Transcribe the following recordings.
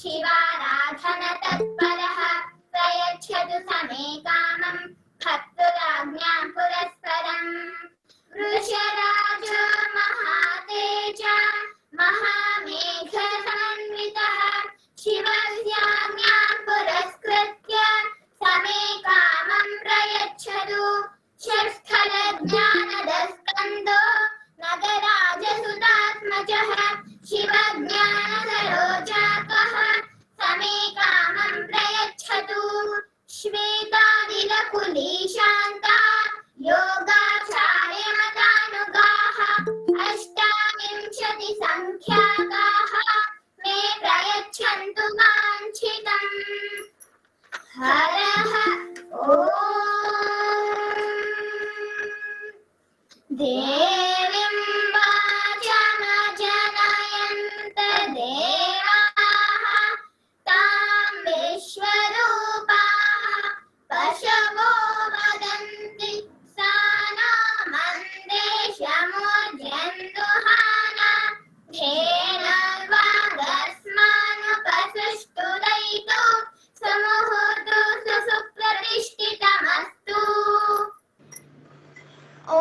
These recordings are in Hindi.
शिवाराधन तत्परः प्रयच्छतु समे कामं भक्तुराज्ञा पुरस्परम् वृषराजो महातेज महामेघसमन्वितः शिवस्याज्ञां पुरस्कृत्य समे कामं प्रयच्छतु षट्स्थलज्ञानदस्कन्दो नगराजसुतात्मजः शिवज्ञानसरोजातः समे कामं प्रयच्छतु श्वेतादिलकुलीशान्ता योगाचार्यमतानुगाः अष्टाविंशतिसङ्ख्याकाः मे प्रयच्छन्तु वाञ्छितम् हरः ॐ देवीं वाचमजनयन्त देवाः तां विश्वरूपाः पशवो वदन्ति सा नो मन्देशमोर्जन्तुहाना धेनुर्वागस्मानुपसृष्टुदयितु सुमुहूर्तु सुप्रतिष्ठितमस्तु ॐ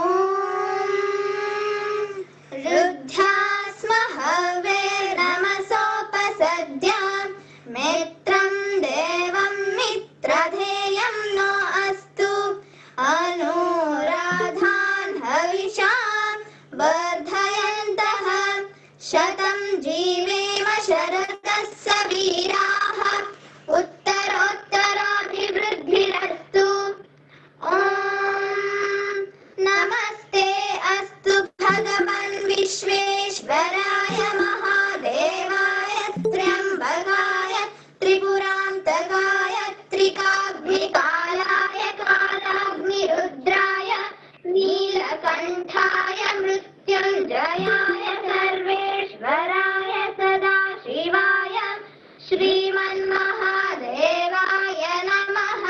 रुद्धास्महवेर्नमसोपसद्यां मित्रं देवं मित्रधेयं नो अस्तु अनुराधान् हविषां वर्धयन्तः शतं जीवेम शरदः सवीराः उत्तरोत्तराभिवृद्धिरस्तु ॐ नमस्ते अस्तु भगवन् विश्वेश्वराय महादेवाय त्र्यम्बकाय त्रिपुरान्तकाय त्रिकाग्निकालाय कालाग्निरुद्राय नीलकण्ठाय मृत्युञ्जयाय सर्वेश्वराय सदाशिवाय श्रीमन्महादेवाय नमः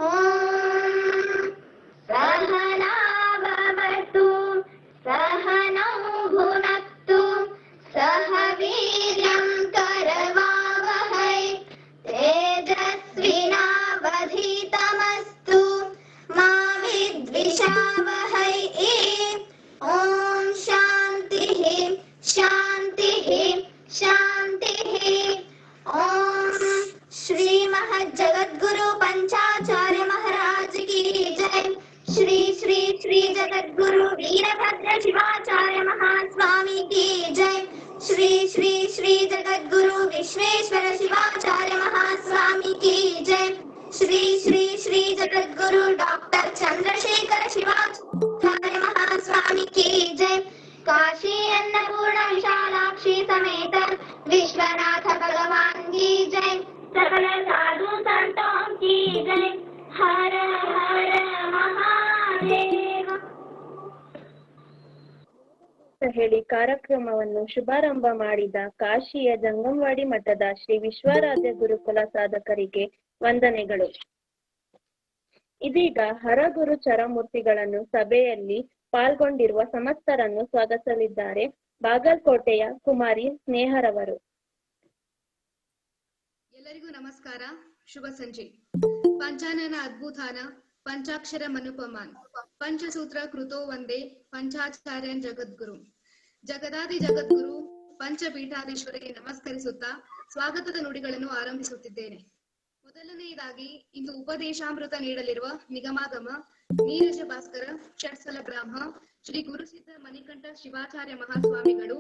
ॐ सहना भवतु सहनौ भुनक्तु सह वीर्यं करवावहै तेजस्विनावधीतमस्तु मा विद्विषावहै ॐ शान्तिः शान्तिः शान्तिः ॐ श्री महज्जगद्गुरु पंचाचार्य महाराज की जय श्री श्री श्री जगद्गुरु वीरभद्र शिवाचार्य महास्वामी की जय श्री श्री श्री जगद्गुरु विश्वेश्वर शिवाचार्य महास्वामी की जय श्री श्री श्री जगद्गुरु डॉक्टर चंद्रशेखर शिवाचार्य महास्वामी की जय काशी अन्नपूर्ण विशालाक्षी समेत विश्वनाथ भगवान की जय सकल साधु संतों की जय हर हर महादेव ಹೇಳಿ ಕಾರ್ಯಕ್ರಮವನ್ನು ಶುಭಾರಂಭ ಮಾಡಿದ ಕಾಶಿಯ ಜಂಗಮವಾಡಿ ಮಠದ ಶ್ರೀ ವಿಶ್ವಾರಾಧ್ಯ ಗುರುಕುಲ ಸಾಧಕರಿಗೆ ವಂದನೆಗಳು. ಇದೀಗ ಹರಗುರು ಚರಮೂರ್ತಿಗಳನ್ನು ಸಭೆಯಲ್ಲಿ ಪಾಲ್ಗೊಂಡಿರುವ ಸಮಸ್ತರನ್ನು ಸ್ವಾಗತಿಸಲಿದ್ದಾರೆ ಬಾಗಲಕೋಟೆಯ ಕುಮಾರಿ ಸ್ನೇಹರವರು. ಎಲ್ಲರಿಗೂ ನಮಸ್ಕಾರ, ಶುಭ ಸಂಜೆ. ಪಂಚಾನನ ಅದ್ಭುತಾನ ಪಂಚಾಕ್ಷರ ಮನುಪಮಾನ್ ಪಂಚಸೂತ್ರ ಕೃತೋ ವಂದೇ ಪಂಚಾಚಾರ್ಯನ್ ಜಗದ್ಗುರು. ಜಗದಾದಿ ಜಗದ್ಗುರು ಪಂಚಪೀಠಾಧೀಶ್ವರಿಗೆ ನಮಸ್ಕರಿಸುತ್ತಾ ಸ್ವಾಗತದ ನುಡಿಗಳನ್ನು ಆರಂಭಿಸುತ್ತಿದ್ದೇನೆ. ಮೊದಲನೆಯದಾಗಿ ಇಂದು ಉಪದೇಶಾಮೃತ ನೀಡಲಿರುವ ನಿಗಮಾಗಮ ನೀರಜ ಭಾಸ್ಕರ ಷಟ್ಸ್ಥಲ ಬ್ರಾಹ್ಮ ಶ್ರೀ ಗುರುಸಿದ್ಧ ಮಣಿಕಂಠ ಶಿವಾಚಾರ್ಯ ಮಹಾಸ್ವಾಮಿಗಳು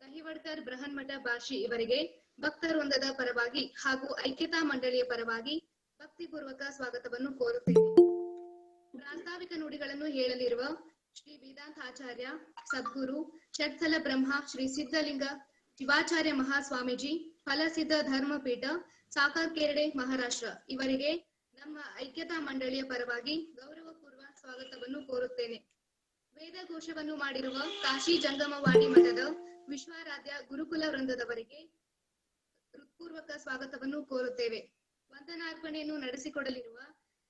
ದಹಿವಡ್ಕರ್ ಬೃಹನ್ಮಠ ಬಾಷಿ ಇವರಿಗೆ ಭಕ್ತವೃಂದದ ಪರವಾಗಿ ಹಾಗೂ ಐಕ್ಯತಾ ಮಂಡಳಿಯ ಪರವಾಗಿ ಭಕ್ತಿಪೂರ್ವಕ ಸ್ವಾಗತವನ್ನು ಕೋರುತ್ತೇನೆ. ಪ್ರಾಸ್ತಾವಿಕ ನುಡಿಗಳನ್ನು ಹೇಳಲಿರುವ ಶ್ರೀ ವೇದಾಂತಾಚಾರ್ಯ ಸದ್ಗುರು ಷಟ್ಸ್ಥಲ ಬ್ರಹ್ಮ ಶ್ರೀ ಸಿದ್ಧಲಿಂಗ ಶಿವಾಚಾರ್ಯ ಮಹಾಸ್ವಾಮೀಜಿ ಫಲಸಿದ್ಧ ಧರ್ಮಪೀಠ ಸಾಕರ್ಕೇರಡೆ ಮಹಾರಾಷ್ಟ್ರ ಇವರಿಗೆ ನಮ್ಮ ಐಕ್ಯತಾ ಮಂಡಳಿಯ ಪರವಾಗಿ ಗೌರವಪೂರ್ವ ಸ್ವಾಗತವನ್ನು ಕೋರುತ್ತೇನೆ. ವೇದ ಘೋಷವನ್ನು ಮಾಡಿರುವ ಕಾಶಿ ಜಂಗಮವಾಡಿ ಮಠದ ವಿಶ್ವಾರಾಧ್ಯ ಗುರುಕುಲ ವೃಂದದವರಿಗೆ ಹೃತ್ಪೂರ್ವಕ ಸ್ವಾಗತವನ್ನು ಕೋರುತ್ತೇವೆ. ವಂದನಾರ್ಪಣೆಯನ್ನು ನಡೆಸಿಕೊಡಲಿರುವ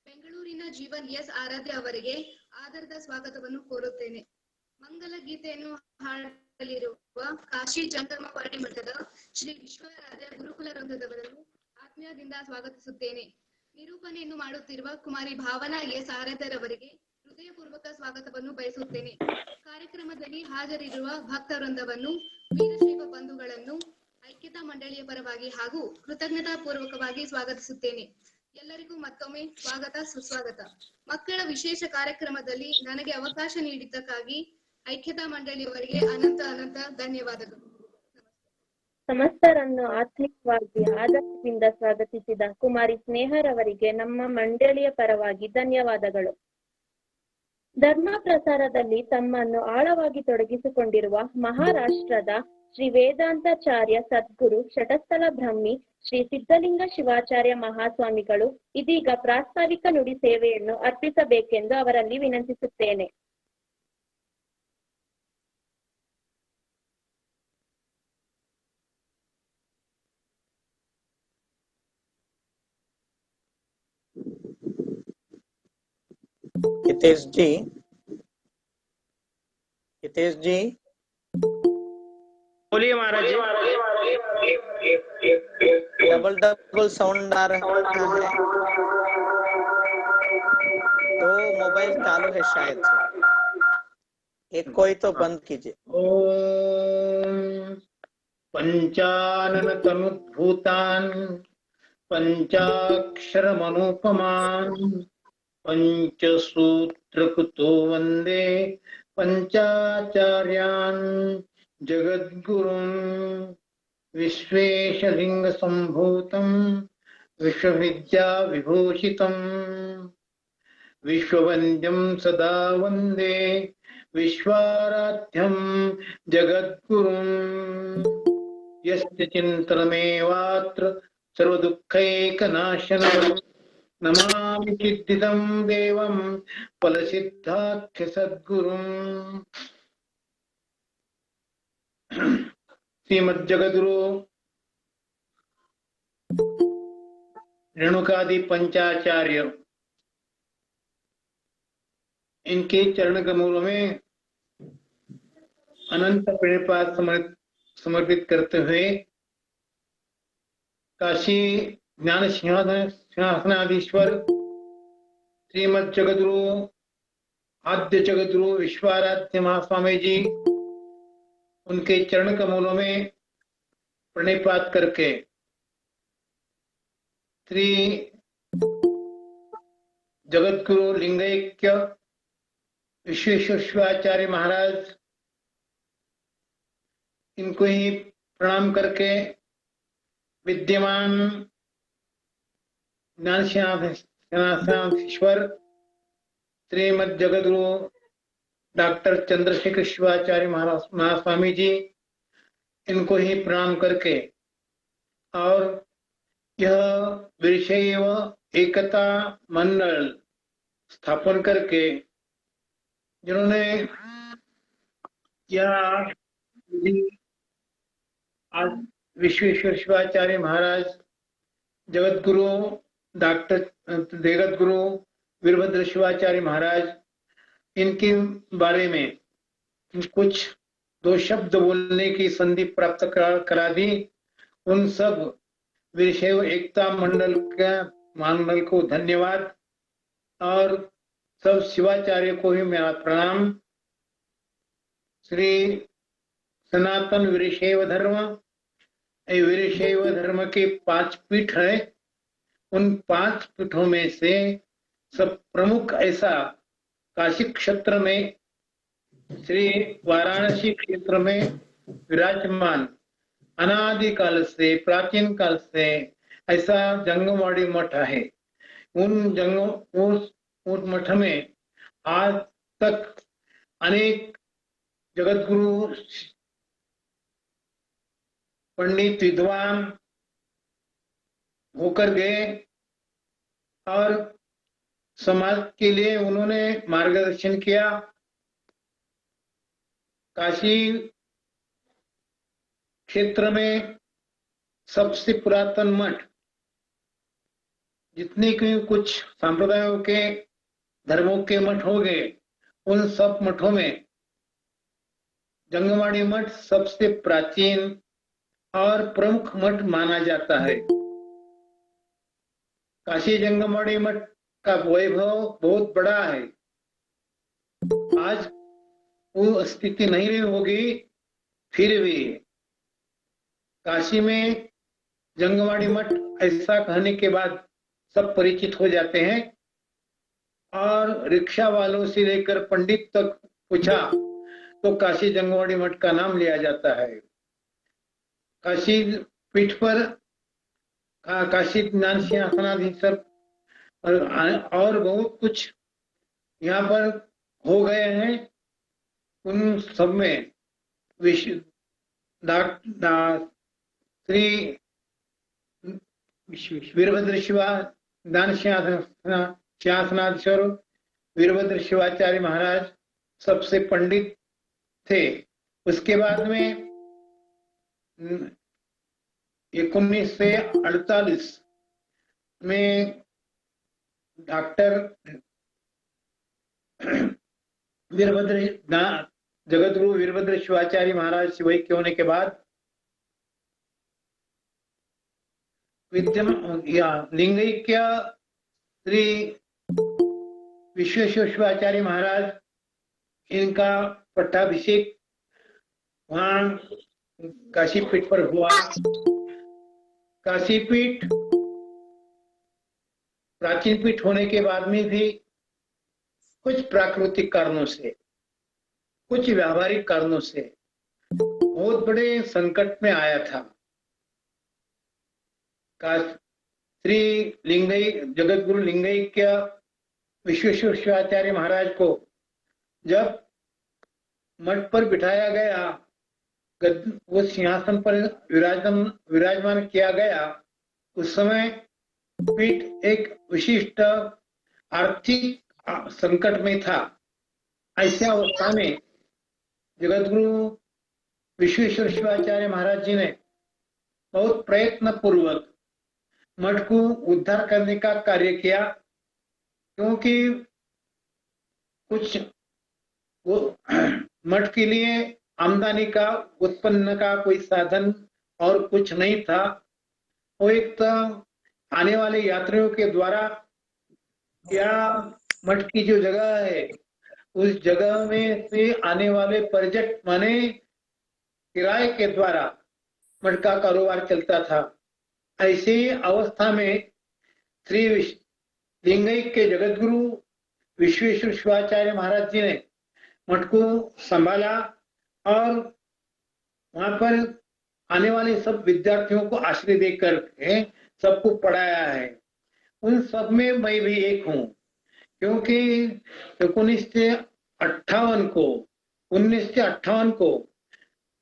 ಬೆಂಗಳೂರಿನ ಜೀವನ್ ಎಸ್ ಆರಾಧ್ಯ ಅವರಿಗೆ ಆದರದ ಸ್ವಾಗತವನ್ನು ಕೋರುತ್ತೇನೆ. ಮಂಗಲ ಗೀತೆಯನ್ನು ನಲ್ಲಿರುವ ಕಾಶಿ ಜಂಗಮವಾಡಿ ಮಠದ ಶ್ರೀ ವಿಶ್ವರಾಧ್ಯ ಗುರುಕುಲ ವೃಂದದವರನ್ನು ಆತ್ಮೀಯದಿಂದ ಸ್ವಾಗತಿಸುತ್ತೇನೆ. ನಿರೂಪಣೆಯನ್ನು ಮಾಡುತ್ತಿರುವ ಕುಮಾರಿ ಭಾವನಾ ಎಸ್ ಆರಾಧ್ಯರವರಿಗೆ ಹೃದಯಪೂರ್ವಕ ಸ್ವಾಗತವನ್ನು ಬಯಸುತ್ತೇನೆ. ಕಾರ್ಯಕ್ರಮದಲ್ಲಿ ಹಾಜರಿರುವ ಭಕ್ತ ವೃಂದವನ್ನು, ವೀರಶೈವ ಬಂಧುಗಳನ್ನು ಐಕ್ಯತಾ ಮಂಡಳಿಯ ಪರವಾಗಿ ಹಾಗೂ ಕೃತಜ್ಞತಾ ಪೂರ್ವಕವಾಗಿ ಸ್ವಾಗತಿಸುತ್ತೇನೆ. ಎಲ್ಲರಿಗೂ ಮತ್ತೊಮ್ಮೆ ಸ್ವಾಗತ ಸುಸ್ವಾಗತ. ಮಕ್ಕಳ ವಿಶೇಷ ಕಾರ್ಯಕ್ರಮದಲ್ಲಿ ನನಗೆ ಅವಕಾಶ ನೀಡಿದ್ದಕ್ಕಾಗಿ ಐಕ್ಯತಾ ಮಂಡಳಿಯವರಿಗೆ ಅನಂತ ಅನಂತ ಧನ್ಯವಾದಗಳು. ಸಮಸ್ತರನ್ನು ಆತ್ಮೀಯವಾಗಿ ಆದರದಿಂದ ಸ್ವಾಗತಿಸಿದ ಕುಮಾರಿ ಸ್ನೇಹರವರಿಗೆ ನಮ್ಮ ಮಂಡಳಿಯ ಪರವಾಗಿ ಧನ್ಯವಾದಗಳು. ಧರ್ಮ ಪ್ರಸಾರದಲ್ಲಿ ತಮ್ಮನ್ನು ಆಳವಾಗಿ ತೊಡಗಿಸಿಕೊಂಡಿರುವ ಮಹಾರಾಷ್ಟ್ರದ ಶ್ರೀ ವೇದಾಂತಾಚಾರ್ಯ ಸದ್ಗುರು ಶಟಸ್ಥಲ ಬ್ರಹ್ಮಿ ಶ್ರೀ ಸಿದ್ಧಲಿಂಗ ಶಿವಾಚಾರ್ಯ ಮಹಾಸ್ವಾಮಿಗಳು ಇದೀಗ ಪ್ರಾಸ್ತಾವಿಕ ನುಡಿ ಸೇವೆಯನ್ನು ಅರ್ಪಿಸಬೇಕೆಂದು ಅವರಲ್ಲಿ ವಿನಂತಿಸುತ್ತೇನೆ. हितेश जी बोलिए महाराज जी। डबल साउंड आ रहा है, तो मोबाइल चालू है शायद से, एक कोई तो बंद कीजिए। ओम पंचानन तनुभूतान पंचाक्षर मनोपमान पंचसूत्रकृतो वंदे पंचाचार्यान् जगद्गुरुन् विश्वेशलिंग संभूतं विश्वविद्या विभूषितं विश्ववन्द्यं सदा वन्दे विश्वाराध्यं जगद्गुरुं यस्य चिन्तनमेवात्र सर्वदुःखैकनाशनं नमामि चिद्दिदं देवं फलसिद्धाख्य सद्गुरुं। श्रीमद्जगद्गुरु रेणुकादि पंचाचार्य, इनके चरण कमलों में अनंत प्रणिपात समर्पित करते हुए काशी ज्ञान सिंहासनाधीश्वर श्रीमद जगद्गुरु आद्य जगद्गुरु विश्वाराध्य महास्वामी जी, उनके चरण कमलों में प्रणिपात करके श्री जगद्गुरु लिंगैक्य विश्वेश्वराचार्य महाराज, इनको ही प्रणाम करके विद्यमान ज्ञानसिंहासनाधीश्वर श्रीमद जगद्गुरु डॉक्टर चंद्रशेखर शिवाचार्य महास्वामी जी, इनको ही प्रणाम करके और यह वीरशैव एकता मंडल स्थापन करके जिन्होंने यह आज विश्वेश्वर शिवाचार्य महाराज, जगद्गुरु डॉक्टर जगद्गुरु वीरभद्र शिवाचार्य महाराज, इनके बारे में कुछ दो शब्द बोलने की संधि प्राप्त करा दी। उन सब वीरशैव एकता मंडल को धन्यवाद और सब शिवाचार्य को भी मेरा प्रणाम। श्री सनातन वीरशैव धर्म के 5 पीठ है। उन 5 पीठों में से सब प्रमुख ऐसा काशी क्षेत्र में, श्री वाराणसी क्षेत्र में विराजमान अनादिकाल से, प्राचीन काल से ऐसा जंगमवाड़ी मठ है। उस मठ में आज तक अनेक जगद्गुरु पंडित विद्वान होकर गए और समाज के लिए उन्होंने मार्गदर्शन किया। काशी क्षेत्र में सबसे पुरातन मठ, जितने भी कुछ संप्रदायों के धर्मों के मठ हो गए, उन सब मठों में जंगमवाड़ी मठ सबसे प्राचीन और प्रमुख मठ माना जाता है। काशी जंगमवाड़ी मठ का वैभव बहुत बड़ा है। आज वो स्थिति नहीं होगी, फिर भी काशी में जंगमवाड़ी मठ ऐसा कहने के बाद सब परिचित हो जाते हैं। और रिक्शा वालों से लेकर पंडित तक पूछा तो काशी जंगमवाड़ी मठ का नाम लिया जाता है। काशी पीठ पर काशी ज्ञान सिंहासनाधीश्वर और बहुत कुछ यहाँ पर हो गए हैं। उन सब में श्री वीरभद्र शिवा ज्ञान सिंहासनाधीश्वर वीरभद्र शिवाचार्य महाराज सबसे पंडित थे। उसके बाद में 1948 में डॉक्टर जगतगुरु वीरभद्र शिवाचार्य महाराज शिवैक्य होने के बाद लिंगैक्य श्री विश्वेश्वर शिवाचार्य महाराज, इनका पट्टाभिषेक वहां काशीपीठ पर हुआ। काशीपीठ प्राचीन पीठ होने के बाद में भी कुछ प्राकृतिक कारणों से, कुछ व्यावहारिक कारणों से बहुत बड़े संकट में आया था। श्री जगतगुरु लिंगैक्य विश्वेश्वर शिवाचार्य महाराज को जब मठ पर बिठाया गया, वो सिंहासन पर विराजमान किया गया, उस समय पीठ एक विशिष्ट आर्थिक संकट में था। ऐसी अवस्था में जगतगुरु विश्वेश्वर शिवाचार्य महाराज जी ने बहुत प्रयत्न पूर्वक मठ को उद्धार करने का कार्य किया, क्योंकि कुछ वो मठ के लिए आमदनी का, उत्पन्न का कोई साधन और कुछ नहीं था। वो एक तो आने वाले यात्रियों के द्वारा या मठ की जो जगह है उस जगह में से आने वाले पर्यटक माने किराए के द्वारा मठ का कारोबार चलता था। ऐसी अवस्था में श्री लिंगैक्य जगतगुरु विश्वेश्वर शिवाचार्य महाराज जी ने मठ को संभाला और वहां पर आने वाले सब विद्यार्थियों को आश्रय देकर के सबको पढ़ाया है। उन सब में मैं भी एक हूँ, क्योंकि 1958 को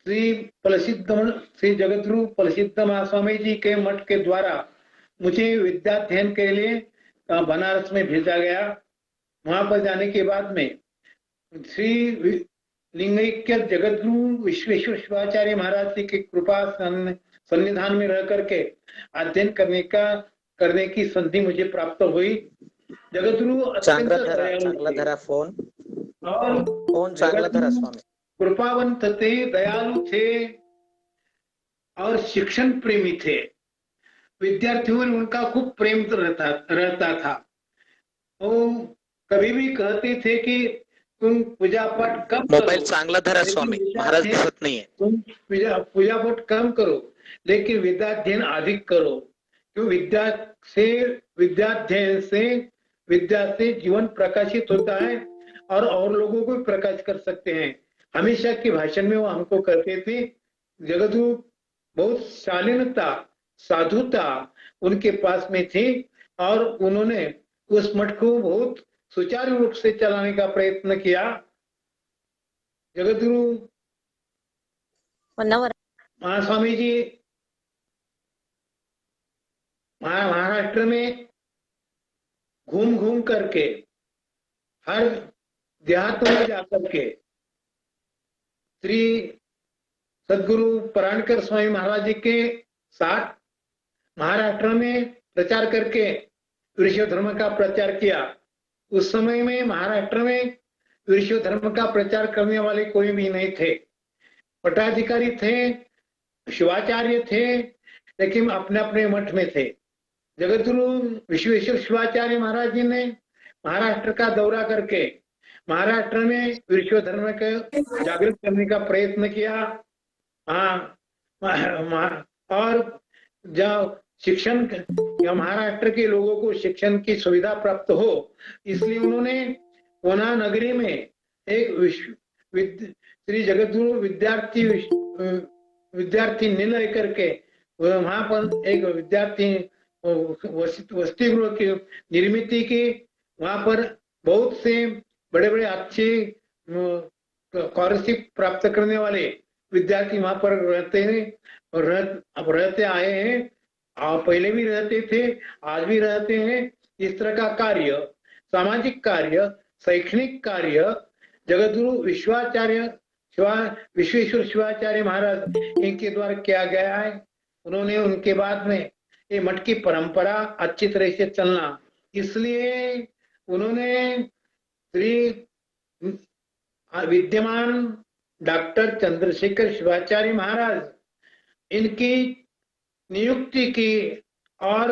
श्री जगतगुरु प्रसिद्ध महास्वामी जी के मठ के द्वारा मुझे विद्याध्ययन के लिए बनारस में भेजा गया। वहां पर जाने के बाद में श्री लिंगैक्य जगतगुरु विश्वेश्वर शिवाचार्य महाराज जी की कृपा सन्निधान में रह करके अध्ययन करने की संधि मुझे प्राप्त हुई। जगतगुरु चांगला फोन चांगला धरा स्वामी, कृपावंत थे, दयालु थे और शिक्षण प्रेमी थे। विद्यार्थियों में उनका खूब प्रेम रहता था। वो कभी भी कहते थे कि तुम पूजा पाठ कम करो। मोबाइल चांगला धरा स्वामी, महाराज दिसत नहीं है। तुम पूजा पाठ कम करो, लेकिन विद्याध्ययन अधिक करो, क्यों? विद्या से जीवन प्रकाशित होता है और लोगों को भी प्रकाशित कर सकते हैं। हमेशा के भाषण में वो हमको कहते थे। जगतगुरु बहुत शालीनता, साधुता उनके पास में थी और उन्होंने उस मठ को बहुत सुचारू रूप से चलाने का प्रयत्न किया। जगतगुरु महास्वामी जी महाराष्ट्र में घूम करके हर देहातों में जाकर के श्री सदगुरु पराणकर स्वामी महाराज जी के साथ महाराष्ट्र में प्रचार करके विश्व धर्म का प्रचार किया। उस समय में महाराष्ट्र में विश्व धर्म का प्रचार करने वाले कोई भी नहीं थे। पट्टाधिकारी थे, शिवाचार्य थे, लेकिन अपने अपने मठ में थे। जगतगुरु विश्वेश्वर शिवाचार्य महाराज जी ने महाराष्ट्र का दौरा करके महाराष्ट्र में विश्व धर्म को जागृत करने का प्रयत्न किया। और जब शिक्षण महाराष्ट्र के लोगों को शिक्षण की सुविधा प्राप्त हो, इसलिए उन्होंने पूना नगरी में एक श्री जगतगुरु विद्यार्थी निलय करके वहां पर एक विद्यार्थी वसति गृह की निर्मित की। वहां पर बहुत से बड़े बड़े अच्छे स्कॉलरशिप प्राप्त करने वाले विद्यार्थी वहां पर रहते हैं और अब रहते आए हैं। पहले भी रहते थे, आज भी रहते हैं। इस तरह का कार्य, सामाजिक कार्य, शैक्षणिक कार्य जगतगुरु विश्वेश्वर शिवाचार्य महाराज इनके द्वारा किया गया है। उन्होंने उनके बाद में ये मठ की परंपरा अच्छी तरह से चलना, इसलिए उन्होंने श्री विद्यमान डॉक्टर चंद्रशेखर शिवाचार्य महाराज इनकी नियुक्ति की और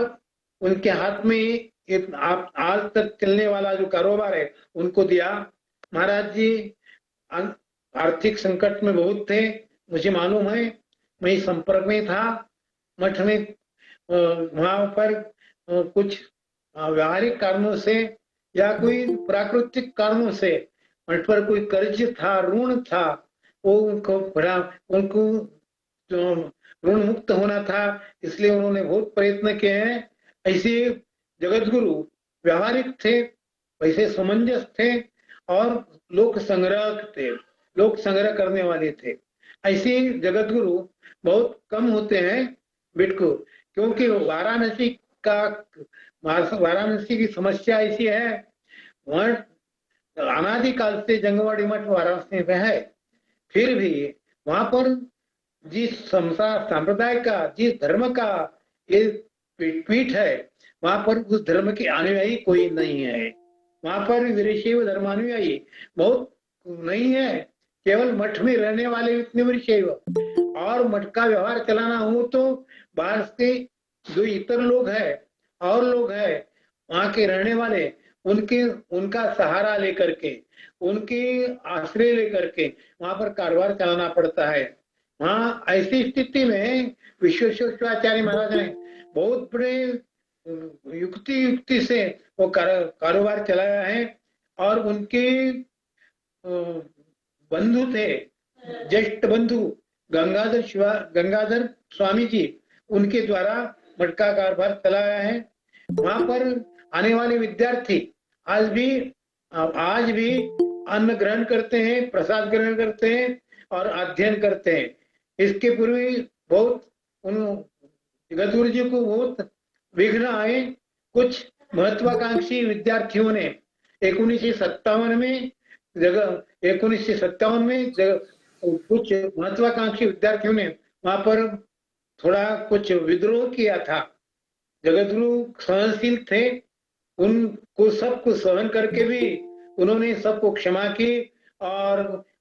उनके हाथ में आज तक चलने वाला जो कारोबार है उनको दिया। महाराज जी आर्थिक संकट में बहुत थे, मुझे मालूम है, मैं संपर्क में था मठ में। वहां पर कुछ व्यावहारिक कारणों से या कोई प्राकृतिक कारणों से मठ पर कोई कर्ज था, ऋण था, वो उनको ऋण मुक्त होना था, इसलिए उन्होंने बहुत प्रयत्न किए हैं। ऐसे जगतगुरु व्यावहारिक थे, वैसे समंजस थे और लोक संग्रह करने वाले थे। ऐसे जगतगुरु बहुत कम होते हैं बिटकू, क्योंकि वाराणसी की समस्या ऐसी है, वहां अनादिकाल से जंगवाड़ी मठ वाराणसी में है, फिर भी वहां पर जिस संप्रदाय का, जिस धर्म का ये पीठ है, वहां पर उस धर्म के अनुयायी कोई नहीं है। वहां पर वीरशैव धर्मानुयायी बहुत नहीं है, केवल मठ में रहने वाले इतने वीरशैव। और मठ का व्यवहार चलाना हो तो बाहर से जो इतर लोग हैं और लोग हैं वहां के रहने वाले, उनका सहारा लेकर के, उनके आश्रय लेकर के वहां पर कारोबार चलाना पड़ता है। वहाँ ऐसी स्थिति में विश्वेश्वर शिवाचार्य महाराज ने बहुत बड़े युक्ति से वो कारोबार चलाया है। और उनके बंधु थे, ज्येष्ठ बंधु गंगाधर स्वामी जी, उनके द्वारा मठ का कारोबार चलाया है। वहां पर आने वाले विद्यार्थी आज भी अन्न ग्रहण करते हैं, प्रसाद ग्रहण करते हैं और अध्ययन करते हैं। इसके पूर्व बहुत जगतगुरु जी को बहुत विघ्न आए। कुछ महत्वाकांक्षी विद्यार्थियों ने 1957 में कुछ महत्वाकांक्षी विद्यार्थियों ने वहां पर थोड़ा कुछ विद्रोह किया था। जगतगुरु सहनशील थे, उनको सबको सहन करके भी उन्होंने सबको क्षमा की और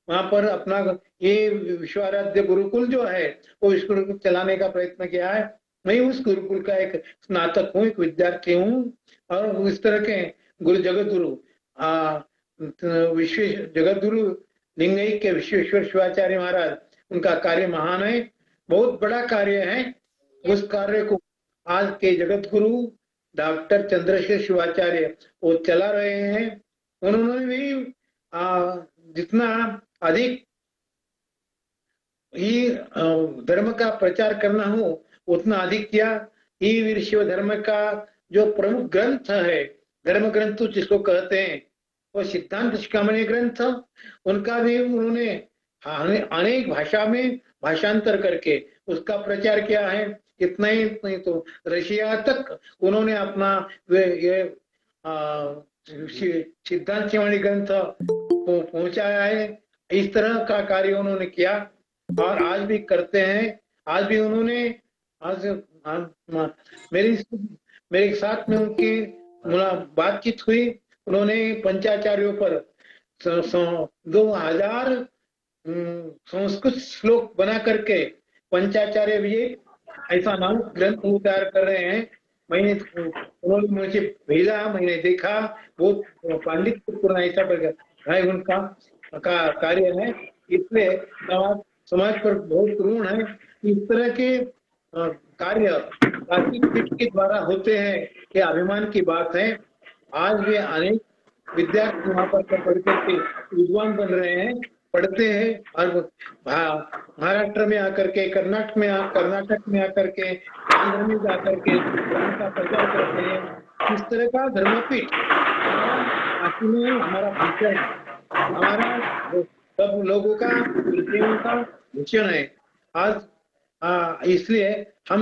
वहां पर अपना ये विश्वाराध्य गुरुकुल जो है वो इस गुरुकुल चलाने का प्रयत्न किया है। मैं उस गुरुकुल का एक स्नातक हूँ, एक विद्यार्थी हूँ। और इस तरह के जगतगुरु लिंगई के विश्वेश्वर शिवाचार्य महाराज, उनका कार्य महान है, बहुत बड़ा कार्य है। उस कार्य को आज के जगतगुरु डॉक्टर चंद्रशेखर शिवाचार्य वो चला रहे हैं। उन्होंने भी जितना अधिक ही धर्म का प्रचार करना हो उतना अधिक किया। ये वीरशैव धर्म का जो प्रमुख ग्रंथ है, धर्म ग्रंथ जिसको कहते हैं, वो सिद्धांत शिखामणि ग्रंथ, उनका भी उन्होंने अनेक भाषा में भाषांतर करके उसका प्रचार किया है। इतना ही नहीं तो रशिया तक उन्होंने अपना ये सिद्धांत शिखामणि ग्रंथ पहुंचाया है। इस तरह का कार्य उन्होंने किया और आज भी करते हैं। आज भी उन्होंने मेरे साथ में उनकी बातचीत हुई। उन्होंने पंचाचार्यों पर संस्कृत श्लोक बना करके पंचाचार्य विजय ऐसा नाम ग्रंथ तैयार कर रहे हैं। उन्होंने मुझे भेजा, मैंने देखा, वो पांडित्यपूर्ण ऐसा है उनका कार्य है। इसलिए समाज पर बहुत ऋण है। इस तरह के कार्य काशी पीठ के द्वारा होते हैं, ये अभिमान की बात है। आज भी अनेक विद्यार्थी वहां पर पढ़ करके विद्वान बन रहे हैं, पढ़ते हैं और महाराष्ट्र में आकर के, कर्नाटक में आकर के, आंध्र में जाकर के धर्म का प्रचार करते हैं। इस तरह का धर्मपीठ काशी में हमारा भूषण है, हमारा सब लोगों का जीवन का भूषण है। आज इसलिए हम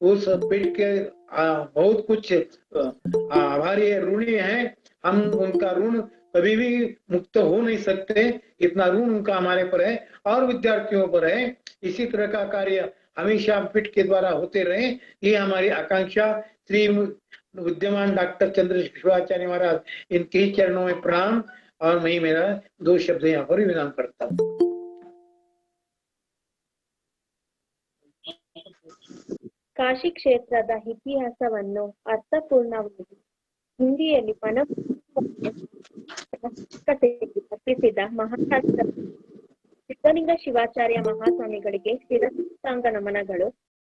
उस पीठ के बहुत कुछ आभारी ऋणी हैं। हम उनका ऋण कभी भी मुक्त हो नहीं सकते, इतना ऋण उनका हमारे पर है और विद्यार्थियों पर है। इसी तरह का कार्य हमेशा पीठ के द्वारा होते रहे, ये हमारी आकांक्षा। श्री विद्यमान डॉक्टर चंद्रशेखर शिवाचार्य महाराज, इनके ही चरणों में प्रणाम। और मैं मेरा 2 शब्द यहाँ पर विराम करता हूँ। ಕಾಶಿ ಕ್ಷೇತ್ರದ ಇತಿಹಾಸವನ್ನು ಅರ್ಥಪೂರ್ಣವಾಗಿ ಹಿಂದಿಯಲ್ಲಿ ಅರ್ಪಿಸಿದ ಮಹಾರಾಷ್ಟ್ರ ಸಿದ್ಧಲಿಂಗ ಶಿವಾಚಾರ್ಯ ಮಹಾಸ್ವಾಮಿಗಳಿಗೆ ಶಿರಸಾಷ್ಟಾಂಗ ನಮನಗಳು.